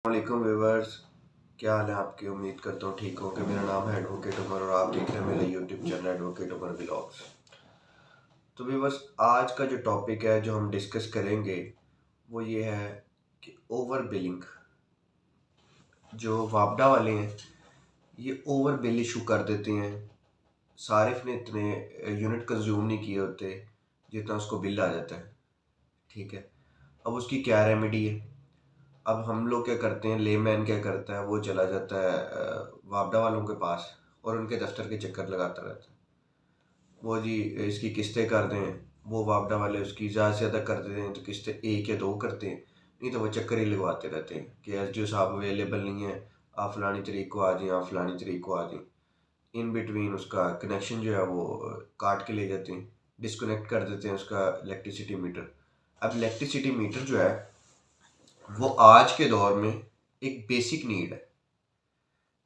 वालेकुम व्यूवर्स। क्या हाल है आपकी? उम्मीद करता हूँ ठीक होंगे। मेरा नाम है एडवोकेट उमर और आप देख रहे हैं मेरा YouTube channel advocate Umar vlogs. तो व्यूवर्स, आज का जो टॉपिक है जो हम डिस्कस करेंगे वो ये है कि ओवर बिलिंग। जो वापडा वाले हैं ये ओवर बिल इशू कर देते हैं। सारिफ ने इतने यूनिट कंज्यूम नहीं किए होते जितना उसको बिल आ जाता है। ठीक है, अब उसकी क्या रेमेडी है? अब हम लोग क्या करते हैं, लेमैन क्या करता है, वो चला जाता है वापडा वालों के पास और उनके दफ्तर के चक्कर लगाता रहता है। वो जी इसकी किस्तें कर दें, वो वापडा वाले उसकी ज़्यादा से ज़्यादा कर देते हैं तो किस्तें एक या दो करते हैं, नहीं तो वो चक्कर ही लगवाते रहते हैं कि एसडीओ साहब अवेलेबल नहीं है, आप फलानी तारीख को आ जाएं, आप फलानी तारीख को आ जाएं। इन बिटवीन उसका कनेक्शन जो है वो काट के ले जाते हैं, डिस्कनेक्ट कर देते हैं उसका इलेक्ट्रिसिटी मीटर। अब इलेक्ट्रिसिटी मीटर जो है वो आज के दौर में एक बेसिक नीड है।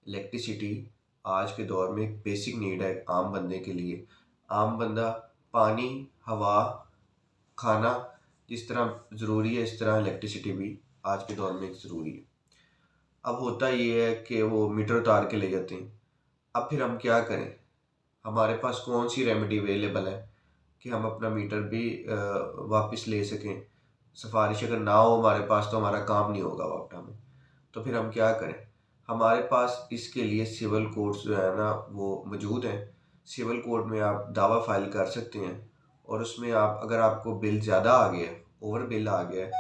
इलेक्ट्रिसिटी आज के दौर में एक बेसिक नीड है आम बंदे के लिए। आम बंदा पानी, हवा, खाना जिस तरह ज़रूरी है इस तरह इलेक्ट्रिसिटी भी आज के दौर में एक ज़रूरी है। अब होता ये है कि वो मीटर उतार के ले जाते हैं। अब फिर हम क्या करें? हमारे पास कौन सी रेमेडी अवेलेबल है कि हम अपना मीटर भी वापस ले सकें? सिफारिश अगर ना हो हमारे पास तो हमारा काम नहीं होगा वापटा में। तो फिर हम क्या करें? हमारे पास इसके लिए सिविल कोर्ट्स जो है ना वो मौजूद हैं। सिविल कोर्ट में आप दावा फाइल कर सकते हैं और उसमें आप अगर आपको बिल ज़्यादा आ गया है, ओवर बिल आ गया है,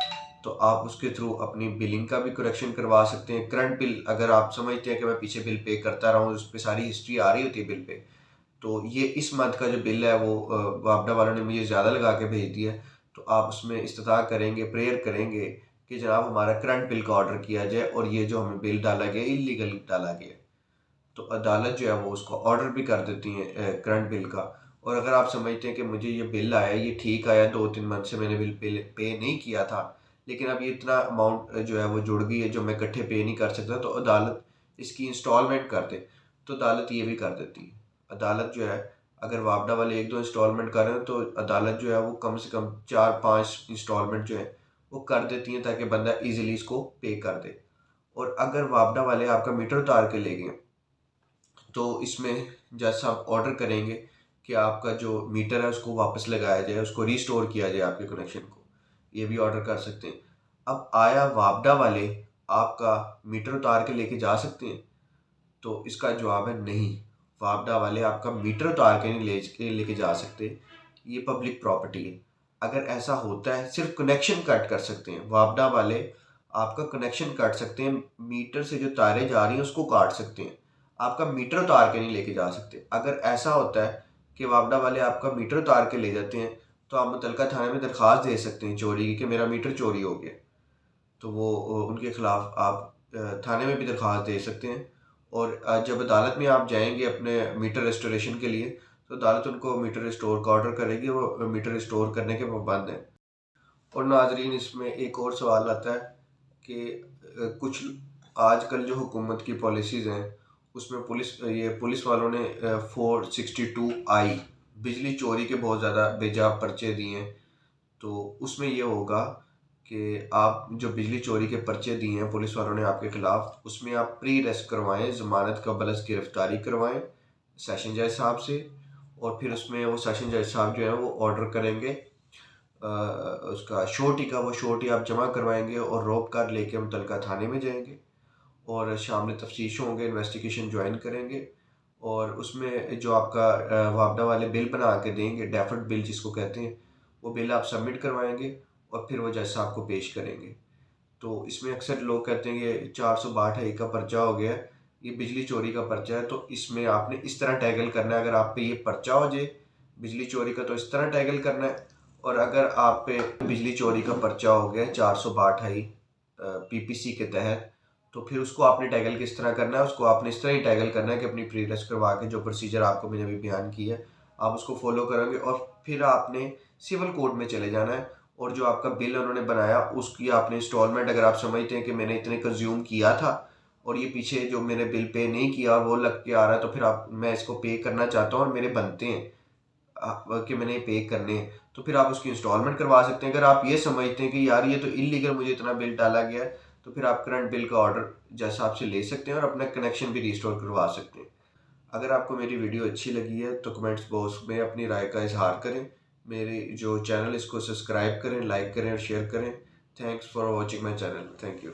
तो आप उसके थ्रू अपनी बिलिंग का भी करेक्शन करवा सकते हैं। करंट बिल अगर आप समझते हैं कि मैं पीछे बिल पे करता रहा हूँ, उस पर सारी हिस्ट्री आ रही होती है बिल पे, तो ये इस मंथ का जो बिल है वो वापडा वालों ने मुझे ज़्यादा लगा के भेज दिया है, तो आप उसमें इस्तिदा करेंगे, प्रेयर करेंगे कि जनाब हमारा करंट बिल का ऑर्डर किया जाए और ये जो हमें बिल डाला गया इलीगल डाला गया। तो अदालत जो है वो उसको ऑर्डर भी कर देती है करंट बिल का। और अगर आप समझते हैं कि मुझे ये बिल आया, ये ठीक आया, 2-3 मंथ से मैंने बिल पे नहीं किया था, लेकिन अब ये इतना अमाउंट जो है वो जुड़ गई है जो मैं इकट्ठे पे नहीं कर सकता, तो अदालत इसकी इंस्टॉलमेंट कर दे, तो अदालत ये भी कर देती है। अदालत जो है अगर वापडा वाले 1-2 इंस्टॉलमेंट कर रहे हैं तो अदालत जो है वो कम से कम 4-5 इंस्टॉलमेंट जो है वो कर देती है ताकि बंदा ईजिली इसको पे कर दे। और अगर वापडा वाले आपका मीटर उतार के ले गए तो इसमें जैसा आप ऑर्डर करेंगे कि आपका जो मीटर है उसको वापस लगाया जाए, उसको रीस्टोर किया जाए आपके कनेक्शन को, ये भी ऑर्डर कर सकते हैं। अब आया वापडा वाले आपका मीटर उतार के लेके जा सकते हैं? तो इसका जवाब है नहीं। वापडा वाले आपका मीटर उतार के नहीं लेके जा सकते, ये पब्लिक प्रॉपर्टी है। अगर ऐसा होता है सिर्फ कनेक्शन कट कर सकते हैं वापडा वाले, आपका कनेक्शन काट सकते हैं, मीटर से जो तारें जा रही हैं उसको काट सकते हैं, आपका मीटर उतार के नहीं लेके जा सकते। अगर ऐसा होता है कि वापडा वाले आपका मीटर उतार के ले जाते हैं तो आप मुतलका थाने में दरख्वास्त दे सकते हैं चोरी की कि मेरा मीटर चोरी हो गया। तो वो उनके खिलाफ आप थाने में भी दरख्वास्त दे सकते हैं। और जब अदालत में आप जाएंगे अपने मीटर रेस्टोरेशन के लिए तो अदालत उनको मीटर रिस्टोर का ऑर्डर करेगी, वो मीटर रिस्टोर करने के पाबंद हैं। और नाजरीन, इसमें एक और सवाल आता है कि कुछ आजकल जो हुकूमत की पॉलिसीज़ हैं उसमें पुलिस वालों ने 462I बिजली चोरी के बहुत ज़्यादा बेजा पर्चे दिए हैं। तो उसमें ये होगा कि आप जो बिजली चोरी के पर्चे दिए हैं पुलिस वालों ने आपके खिलाफ, उसमें आप प्री अरेस्ट करवाएं, ज़मानत कबल गिरफ्तारी करवाएं सेशन जज साहब से। और फिर उसमें वो सेशन जज साहब जो है वो ऑर्डर करेंगे उसका श्योरिटी का, वो श्योरिटी आप जमा करवाएंगे और रोक कर लेके मुतलका थाने में जाएंगे और शामिल तफ्तीश होंगे, इन्वेस्टिगेशन ज्वाइन करेंगे। और उसमें जो आपका वापडा वाले बिल बना के देंगे, डेफर्ड बिल जिसको कहते हैं, वो बिल आप सबमिट करवाएंगे और फिर वो जज साहब को पेश करेंगे। तो इसमें अक्सर लोग कहते हैं कि 462 का पर्चा हो गया, ये बिजली चोरी का पर्चा है, तो इसमें आपने इस तरह टैगल करना है। अगर आप पे ये पर्चा हो जाए बिजली चोरी का तो इस तरह टैगल करना है, और अगर आप पे बिजली चोरी का पर्चा हो गया 462 पीपीसी के तहत, तो फिर उसको आपने टैगल किस तरह करना है? उसको आपने इस तरह ही टैगल करना है कि अपनी प्री अरेस्ट करवा के जो प्रोसीजर आपको मैंने अभी बयान किया है आप उसको फॉलो करोगे और फिर आपने सिविल कोर्ट में चले जाना है और जो आपका बिल उन्होंने बनाया उसकी आपने इंस्टॉलमेंट, अगर आप समझते हैं कि मैंने इतने कंज्यूम किया था और ये पीछे जो मैंने बिल पे नहीं किया और वो लग के आ रहा है, तो फिर आप मैं इसको पे करना चाहता हूँ और मेरे बनते हैं कि मैंने पे करने हैं, तो फिर आप उसकी इंस्टॉलमेंट करवा सकते हैं। अगर आप ये समझते हैं कि यार ये तो इलीगल मुझे इतना बिल डाला गया है, तो फिर आप करंट बिल का ऑर्डर जैसा आपसे ले सकते हैं और अपना कनेक्शन भी रिस्टोर करवा सकते हैं। अगर आपको मेरी वीडियो अच्छी लगी है तो कमेंट्स बॉक्स में अपनी राय का इजहार करें। मेरे जो चैनल इसको सब्सक्राइब करें, लाइक करें और शेयर करें। Thanks for watching my channel. Thank you.